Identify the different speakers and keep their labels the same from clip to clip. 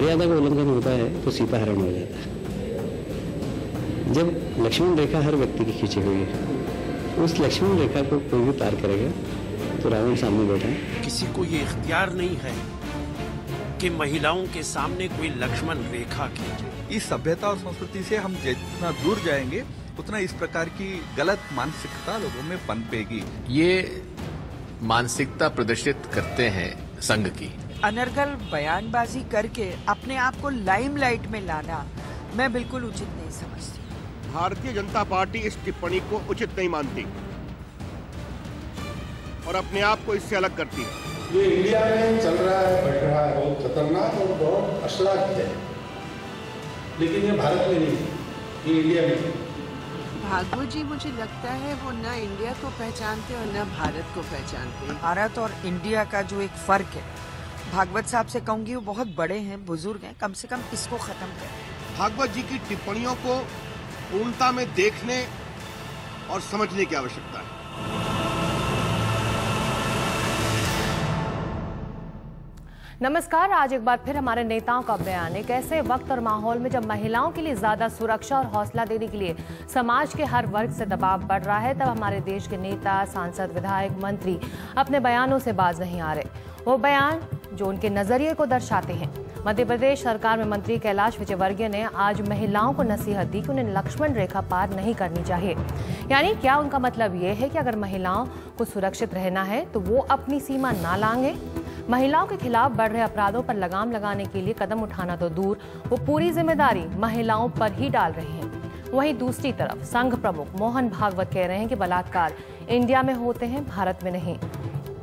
Speaker 1: मर्यादा का उल्लंघन होता है तो सीता हरण हो जाता है। जब लक्ष्मण रेखा हर व्यक्ति की खींची हुई है, उस लक्ष्मण रेखा को कोई भी पार करेगा तो रावण सामने बैठा है।
Speaker 2: किसी को ये इख्तियार नहीं है कि महिलाओं के सामने कोई लक्ष्मण रेखा खींचे।
Speaker 3: इस सभ्यता और संस्कृति से हम जितना दूर जाएंगे उतना इस प्रकार की गलत मानसिकता लोगों में पनपेगी।
Speaker 4: ये मानसिकता प्रदर्शित करते हैं संघ की।
Speaker 5: अनर्गल बयानबाजी करके अपने आप को लाइमलाइट में लाना मैं बिल्कुल उचित नहीं समझती।
Speaker 6: भारतीय जनता पार्टी इस टिप्पणी को उचित नहीं मानती और अपने आप को इससे अलग करती है।
Speaker 7: ये इंडिया में चल रहा है, बढ़ रहा है, बहुत खतरनाक और बहुत अश्लाघ्य है, लेकिन ये भारत में नहीं, ये इंडिया में है।
Speaker 8: भागवत जी मुझे लगता है वो न इंडिया को पहचानते और न भारत को पहचानते।
Speaker 5: भारत और इंडिया का जो एक फर्क है, भागवत साहब से कहूंगी वो बहुत बड़े हैं, बुजुर्ग हैं, कम से कम इसको खत्म करें।
Speaker 6: भागवत जी की टिप्पणियों को पूर्णता में देखने और समझने की आवश्यकता है।
Speaker 9: नमस्कार। आज एक बार फिर हमारे नेताओं का बयान। एक ऐसे वक्त और माहौल में जब महिलाओं के लिए ज्यादा सुरक्षा और हौसला देने के लिए समाज के हर वर्ग से दबाव बढ़ रहा है, तब हमारे देश के नेता, सांसद, विधायक, मंत्री अपने बयानों से बाज नहीं आ रहे। वो बयान जो उनके नजरिए को दर्शाते हैं। मध्य प्रदेश सरकार में मंत्री कैलाश विजयवर्गीय ने आज महिलाओं को नसीहत दी कि उन्हें लक्ष्मण रेखा पार नहीं करनी चाहिए। यानी क्या उनका मतलब ये है कि अगर महिलाओं को सुरक्षित रहना है तो वो अपनी सीमा ना लांघे? महिलाओं के खिलाफ बढ़ रहे अपराधों पर लगाम लगाने के लिए कदम उठाना तो दूर, वो पूरी जिम्मेदारी महिलाओं पर ही डाल रहे हैं। वहीं दूसरी तरफ संघ प्रमुख मोहन भागवत कह रहे हैं कि बलात्कार इंडिया में होते हैं, भारत में नहीं।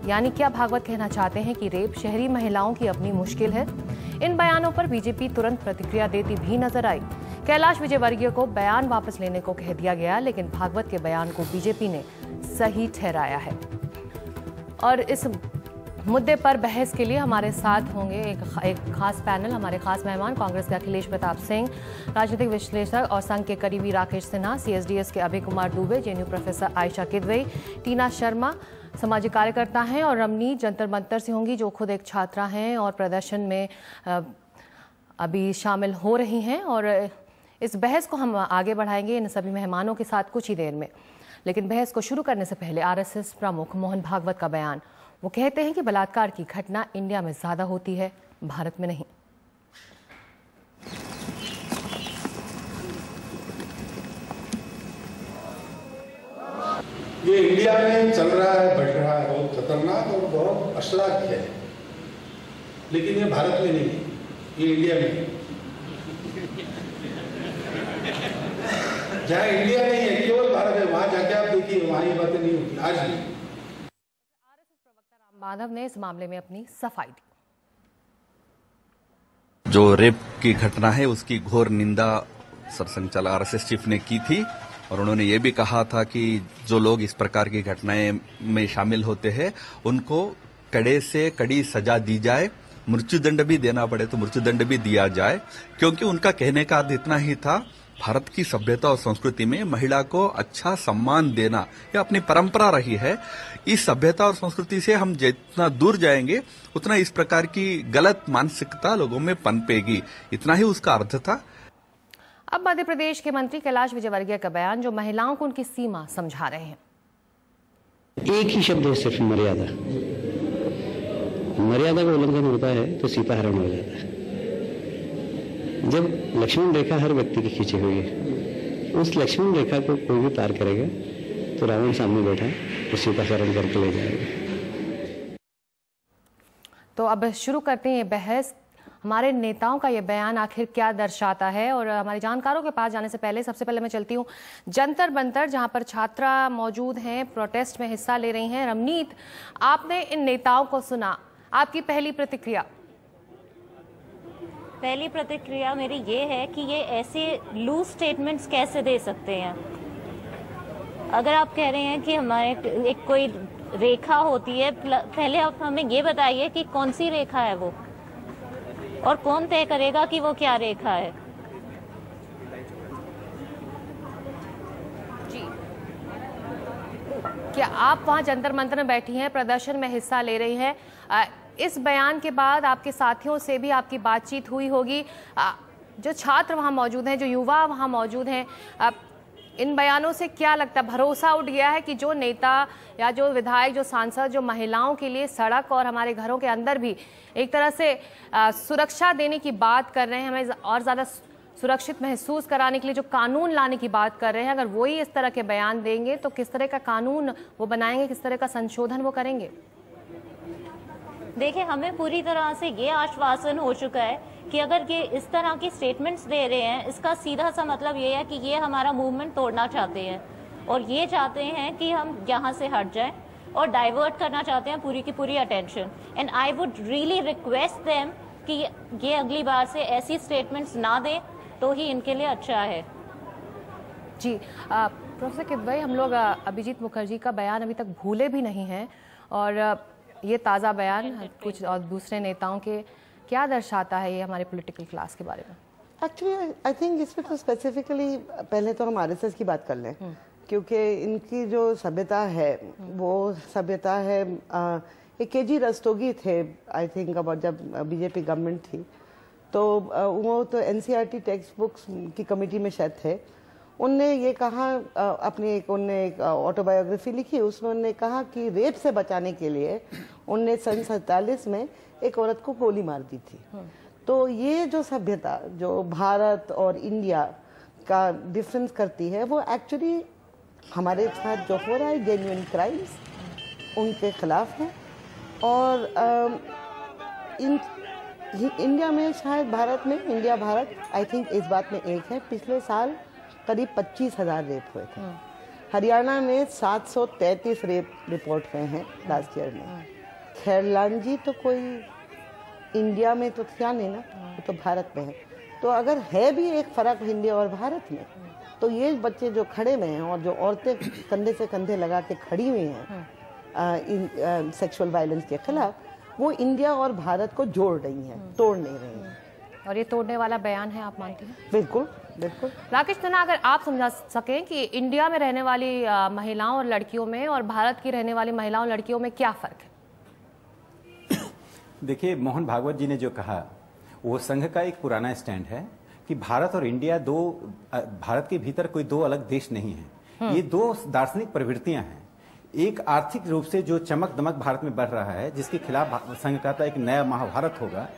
Speaker 9: यानी क्या भागवत कहना चाहते हैं कि रेप शहरी महिलाओं की अपनी मुश्किल है? इन बयानों पर बीजेपी तुरंत प्रतिक्रिया देती भी नजर आई। कैलाश विजयवर्गीय को बयान वापस लेने को कह दिया गया, लेकिन भागवत के बयान को बीजेपी ने सही ठहराया है। और इस मुद्दे पर बहस के लिए हमारे साथ होंगे एक खास पैनल। हमारे खास मेहमान कांग्रेस के अखिलेश प्रताप सिंह, राजनीतिक विश्लेषक और संघ के करीबी राकेश सिन्हा, सीएसडीएस के अभय कुमार दुबे, जेएनयू प्रोफेसर आयशा किदवई, टीना शर्मा सामाजिक कार्यकर्ता हैं, और रमनीत जंतर मंतर से होंगी जो खुद एक छात्रा हैं और प्रदर्शन में अभी शामिल हो रही हैं। और इस बहस को हम आगे बढ़ाएंगे इन सभी मेहमानों के साथ कुछ ही देर में। लेकिन बहस को शुरू करने से पहले आरएसएस प्रमुख मोहन भागवत का बयान। वो कहते हैं कि बलात्कार की घटना इंडिया में ज्यादा होती है, भारत में नहीं।
Speaker 7: ये इंडिया में चल रहा है, बढ़ रहा है, बहुत खतरनाक और बहुत अश्लाघ्य है, लेकिन ये भारत में नहीं, ये इंडिया में है। जहाँ इंडिया नहीं है, केवल भारत है, वहां जाके आप देखिए, वहां ये बातें नहीं होती आज भी।
Speaker 9: आरएसएस प्रवक्ता राम माधव ने इस मामले में अपनी सफाई दी।
Speaker 3: जो रेप की घटना है उसकी घोर निंदा सरसंघचालक आरएसएस चीफ ने की थी, और उन्होंने ये भी कहा था कि जो लोग इस प्रकार की घटनाएं में शामिल होते हैं उनको कड़े से कड़ी सजा दी जाए, मृत्युदंड भी देना पड़े तो मृत्युदंड भी दिया जाए, क्योंकि उनका कहने का अर्थ इतना ही था, भारत की सभ्यता और संस्कृति में महिला को अच्छा सम्मान देना यह अपनी परंपरा रही है। इस सभ्यता और संस्कृति से हम जितना दूर जाएंगे उतना इस प्रकार की गलत मानसिकता लोगों में पनपेगी, इतना ही उसका अर्थ था।
Speaker 9: अब मध्य प्रदेश के मंत्री कैलाश विजयवर्गीय का बयान जो महिलाओं को उनकी सीमा समझा रहे हैं।
Speaker 1: एक ही शब्द है, सिर्फ मर्यादा। मर्यादा का उल्लंघन होता है तो सीता हरण हो जाता है। जब लक्ष्मण रेखा हर व्यक्ति की खींची हुई है, उस लक्ष्मण रेखा को कोई भी पार करेगा तो रावण सामने बैठा है, तो सीता हरण करके ले जाएगा।
Speaker 9: तो अब शुरू करते हैं ये बहस। हमारे नेताओं का ये बयान आखिर क्या दर्शाता है? और हमारे जानकारों के पास जाने से पहले सबसे पहले मैं चलती हूँ जंतर मंतर, जहां पर छात्रा मौजूद हैं, प्रोटेस्ट में हिस्सा ले रही हैं। रमनीत, आपने इन नेताओं को सुना, आपकी पहली प्रतिक्रिया?
Speaker 10: पहली प्रतिक्रिया मेरी ये है कि ये ऐसे लूज स्टेटमेंट्स कैसे दे सकते हैं। अगर आप कह रहे हैं कि हमारे एक कोई रेखा होती है, पहले आप हमें ये बताइए कि कौन सी रेखा है वो, और कौन तय करेगा कि वो क्या रेखा है।
Speaker 9: जी, क्या आप वहां जंतर मंतर में बैठी हैं, प्रदर्शन में हिस्सा ले रही हैं, इस बयान के बाद आपके साथियों से भी आपकी बातचीत हुई होगी, जो छात्र वहाँ मौजूद हैं, जो युवा वहाँ मौजूद हैं, इन बयानों से क्या लगता है, भरोसा उठ गया है कि जो नेता या जो विधायक, जो सांसद, जो महिलाओं के लिए सड़क और हमारे घरों के अंदर भी एक तरह से सुरक्षा देने की बात कर रहे हैं, हमें और ज़्यादा सुरक्षित महसूस कराने के लिए जो कानून लाने की बात कर रहे हैं, अगर वही इस तरह के बयान देंगे तो किस तरह का कानून वो बनाएंगे, किस तरह का संशोधन वो करेंगे?
Speaker 10: देखिए, हमें पूरी तरह से ये आश्वासन हो चुका है कि अगर ये इस तरह की स्टेटमेंट्स दे रहे हैं, इसका सीधा सा मतलब ये है कि ये हमारा मूवमेंट तोड़ना चाहते हैं और ये चाहते हैं कि हम यहाँ से हट जाएं और डाइवर्ट करना चाहते हैं पूरी की पूरी attention. And I would really request them कि ये अगली बार से ऐसी स्टेटमेंट्स ना दें तो ही इनके लिए अच्छा है।
Speaker 9: जी प्रोफेसर किदवई, हम लोग अभिजीत मुखर्जी का बयान अभी तक भूले भी नहीं हैं और ये ताज़ा बयान कुछ और दूसरे नेताओं के क्या दर्शाता है ये हमारे पॉलिटिकल क्लास के बारे में?
Speaker 11: एक्चुअली आई थिंक इसमें तो स्पेसिफिकली पहले तो हम आरएसएस की बात कर लें, क्योंकि इनकी जो सभ्यता है वो सभ्यता है एक केजी रस्तोगी थे आई थिंक अब जब बीजेपी गवर्नमेंट थी तो वो तो एनसीईआरटी टेक्स्ट बुक्स की कमेटी में शायद थे। उनने ये कहा अपनी एक ऑटोबायोग्राफी लिखी, उसमें उन्होंने कहा कि रेप से बचाने के लिए उनने सन 47 में एक औरत को गोली मार दी थी। तो ये जो सभ्यता जो भारत और इंडिया का डिफरेंस करती है वो एक्चुअली हमारे साथ जो हो रहा है जेन्युइन क्राइम्स उनके खिलाफ है। और इंडिया में शायद भारत में इंडिया भारत आई थिंक इस बात में एक है, पिछले साल करीब 25,000 रेप हुए थे। हरियाणा में 733 रेप रिपोर्ट हुए हैं लास्ट ईयर में। खैरलान जी तो कोई इंडिया में तो था नहीं ना, तो भारत में है। तो अगर है भी एक फर्क इंडिया और भारत में, तो ये बच्चे जो खड़े हुए हैं और जो औरतें कंधे से कंधे लगा के खड़ी हुई हैं सेक्सुअल वायलेंस के खिलाफ, वो इंडिया और भारत को जोड़ रही हैं, तोड़ नहीं रही हैं।
Speaker 9: और ये तोड़ने वाला बयान है, आप मानते हैं?
Speaker 11: बिल्कुल बिल्कुल।
Speaker 9: राकेश तन्ना, अगर आप समझा सकें कि इंडिया में रहने वाली महिलाओं और लड़कियों में और भारत की रहने वाली महिलाओं और लड़कियों में क्या फर्क है?
Speaker 12: देखिए, मोहन भागवत जी ने जो कहा वो संघ का एक पुराना स्टैंड है कि भारत और इंडिया भारत के भीतर कोई दो अलग देश नहीं है। ये दो दार्शनिक प्रवृत्तियां हैं। एक आर्थिक रूप से जो चमक दमक भारत में बढ़ रहा है, जिसके खिलाफ संघ कहता है एक नया महाभारत होगा।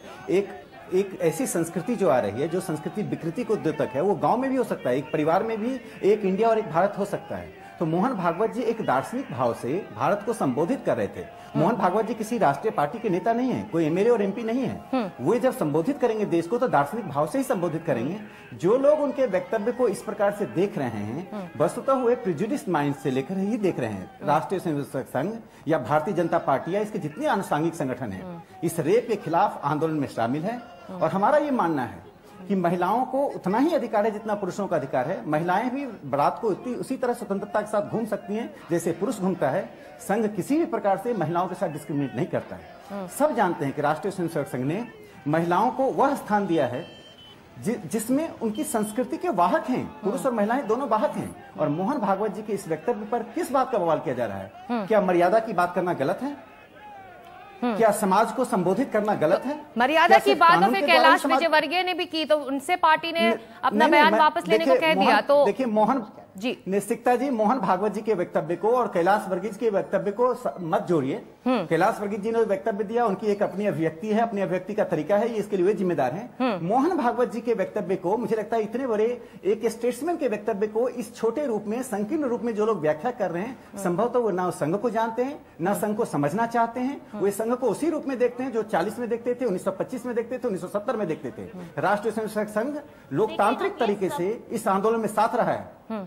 Speaker 12: एक ऐसी संस्कृति जो आ रही है, जो संस्कृति विकृति को द्योतक है, वो गांव में भी हो सकता है, एक परिवार में भी एक इंडिया और एक भारत हो सकता है। तो मोहन भागवत जी एक दार्शनिक भाव से भारत को संबोधित कर रहे थे। मोहन भागवत जी किसी राष्ट्रीय पार्टी के नेता नहीं है, कोई एमएलए और एमपी नहीं है। वो जब संबोधित करेंगे देश को तो दार्शनिक भाव से ही संबोधित करेंगे। जो लोग उनके वक्तव्य को इस प्रकार से देख रहे हैं, वस्तुतः हुए प्रिजुडिस माइंड से लेकर ही देख रहे हैं। राष्ट्रीय स्वयंसेवक संघ या भारतीय जनता पार्टी या इसके जितने आनुषंगिक संगठन है इस रेप के खिलाफ आंदोलन में शामिल है। और हमारा ये मानना है कि महिलाओं को उतना ही अधिकार है जितना पुरुषों का अधिकार है। महिलाएं भी रात को उसी तरह स्वतंत्रता के साथ घूम सकती हैं जैसे पुरुष घूमता है। संघ किसी भी प्रकार से महिलाओं के साथ डिस्क्रिमिनेट नहीं करता है। सब जानते हैं कि राष्ट्रीय स्वयंसेवक संघ ने महिलाओं को वह स्थान दिया है जिसमें उनकी संस्कृति के वाहक हैं। पुरुष और महिलाएं दोनों वाहक हैं। और मोहन भागवत जी के इस वक्तव्य पर किस बात का बवाल किया जा रहा है? क्या मर्यादा की बात करना गलत है? क्या समाज को संबोधित करना गलत है?
Speaker 9: मर्यादा की बात तो फिर कैलाश विजयवर्गीय ने भी की, तो उनसे पार्टी ने अपना बयान वापस लेने को कह दिया। तो
Speaker 12: देखिए मोहन जी निश्चिकता जी, मोहन भागवत जी के वक्तव्य को और कैलाश वर्गीय के वक्तव्य को मत जोड़िए। कैलाश वर्गीय जी ने वक्तव्य दिया, उनकी एक अपनी अभिव्यक्ति है, अपनी अभिव्यक्ति का तरीका है, ये इसके लिए जिम्मेदार हैं। मोहन भागवत जी के वक्तव्य को मुझे लगता है इतने बड़े एक स्टेट्समैन के वक्तव्य को इस छोटे रूप में, संकीर्ण रूप में जो लोग व्याख्या कर रहे हैं, संभवतः वो ना संघ को जानते हैं, ना संघ को समझना चाहते हैं। वो संघ को उसी रूप में देखते हैं जो 40 में देखते थे, 1925 में देखते थे, 1970 में देखते थे। राष्ट्रीय स्वयंसेवक संघ लोकतांत्रिक तरीके से इस आंदोलन में साथ रहा है।